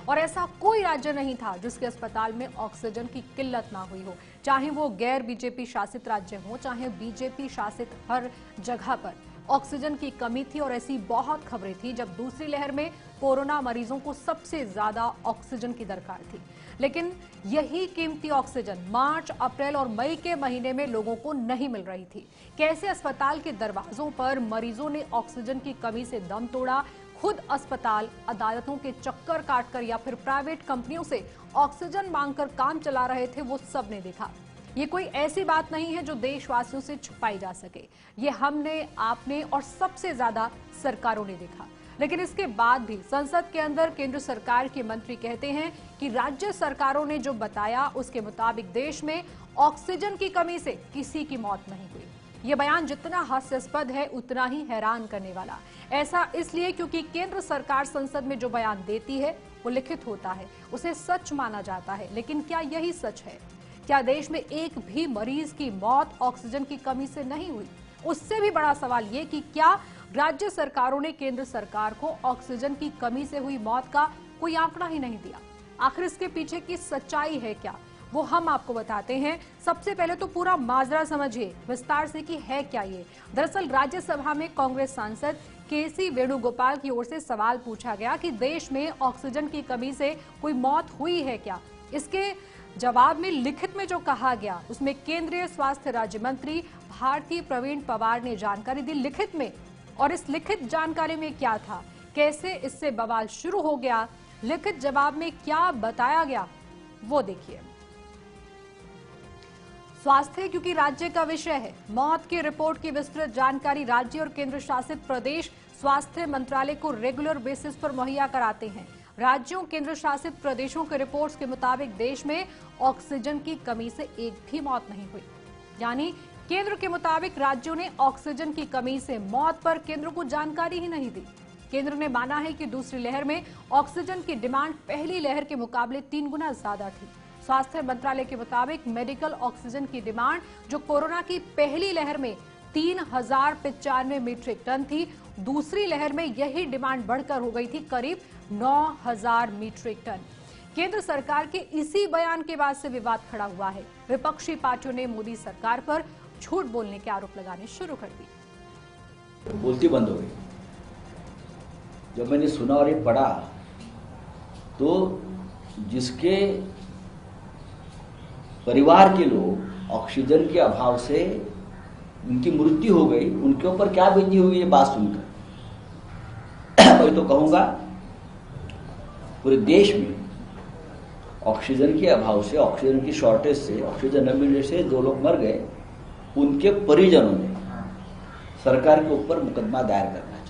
और ऐसा कोई राज्य नहीं था जिसके अस्पताल में ऑक्सीजन की किल्लत ना हुई हो, चाहे वो गैर बीजेपी शासित राज्य हो, चाहे बीजेपी शासित, हर जगह पर ऑक्सीजन की कमी थी। और ऐसी बहुत खबरें थी जब दूसरी लहर में कोरोना मरीजों को सबसे ज्यादा ऑक्सीजन की दरकार थी, लेकिन यही कीमती ऑक्सीजन मार्च, अप्रैल और मई के महीने में लोगों को नहीं मिल रही थी। कैसे अस्पताल के दरवाजों पर मरीजों ने ऑक्सीजन की कमी से दम तोड़ा, खुद अस्पताल अदालतों के चक्कर काटकर या फिर प्राइवेट कंपनियों से ऑक्सीजन मांगकर काम चला रहे थे, वो सब ने देखा। ये कोई ऐसी बात नहीं है जो देशवासियों से छुपाई जा सके। ये हमने, आपने और सबसे ज्यादा सरकारों ने देखा। लेकिन इसके बाद भी संसद के अंदर केंद्र सरकार के मंत्री कहते हैं कि राज्य सरकारों ने जो बताया उसके मुताबिक देश में ऑक्सीजन की कमी से किसी की मौत नहीं हुई। ये बयान जितना हास्यास्पद है उतना ही हैरान करने वाला। ऐसा इसलिए क्योंकि केंद्र सरकार संसद में जो बयान देती है वो लिखित होता है, उसे सच माना जाता है। लेकिन क्या यही सच है? क्या देश में एक भी मरीज की मौत ऑक्सीजन की कमी से नहीं हुई? उससे भी बड़ा सवाल ये कि क्या राज्य सरकारों ने केंद्र सरकार को ऑक्सीजन की कमी से हुई मौत का कोई आंकड़ा ही नहीं दिया? आखिर इसके पीछे की सच्चाई है क्या, वो हम आपको बताते हैं। सबसे पहले तो पूरा माजरा समझिए विस्तार से कि है क्या ये। दरअसल राज्यसभा में कांग्रेस सांसद केसी वेणुगोपाल की ओर से सवाल पूछा गया कि देश में ऑक्सीजन की कमी से कोई मौत हुई है क्या। इसके जवाब में लिखित में जो कहा गया उसमें केंद्रीय स्वास्थ्य राज्य मंत्री भारती प्रवीण पवार ने जानकारी दी लिखित में। और इस लिखित जानकारी में क्या था, कैसे इससे बवाल शुरू हो गया, लिखित जवाब में क्या बताया गया, वो देखिए। स्वास्थ्य क्योंकि राज्य का विषय है, मौत की रिपोर्ट की विस्तृत जानकारी राज्य और केंद्र शासित प्रदेश स्वास्थ्य मंत्रालय को रेगुलर बेसिस पर मुहैया कराते हैं। राज्यों, केंद्र शासित प्रदेशों के रिपोर्ट्स के मुताबिक देश में ऑक्सीजन की कमी से एक भी मौत नहीं हुई। यानी केंद्र के मुताबिक राज्यों ने ऑक्सीजन की कमी से मौत पर केंद्र को जानकारी ही नहीं दी। केंद्र ने माना है कि दूसरी लहर में ऑक्सीजन की डिमांड पहली लहर के मुकाबले 3 गुना ज्यादा थी। स्वास्थ्य मंत्रालय के मुताबिक मेडिकल ऑक्सीजन की डिमांड जो कोरोना की पहली लहर में 3095 मीट्रिक टन थी, दूसरी लहर में यही डिमांड बढ़कर हो गई थी करीब 9000 मीट्रिक टन। केंद्र सरकार के इसी बयान के बाद से विवाद खड़ा हुआ है। विपक्षी पार्टियों ने मोदी सरकार पर झूठ बोलने के आरोप लगाने शुरू कर दिए। बोलती बंद हो गई। जब मैंने सुना और ये पढ़ा तो जिसके परिवार के लोग ऑक्सीजन के अभाव से उनकी मृत्यु हो गई, उनके ऊपर क्या बीती हुई ये बात सुनकर मैं तो कहूंगा पूरे देश में ऑक्सीजन के अभाव से, ऑक्सीजन की शॉर्टेज से, ऑक्सीजन न मिलने से 2 लोग मर गए। उनके परिजनों ने सरकार के ऊपर मुकदमा दायर करना है।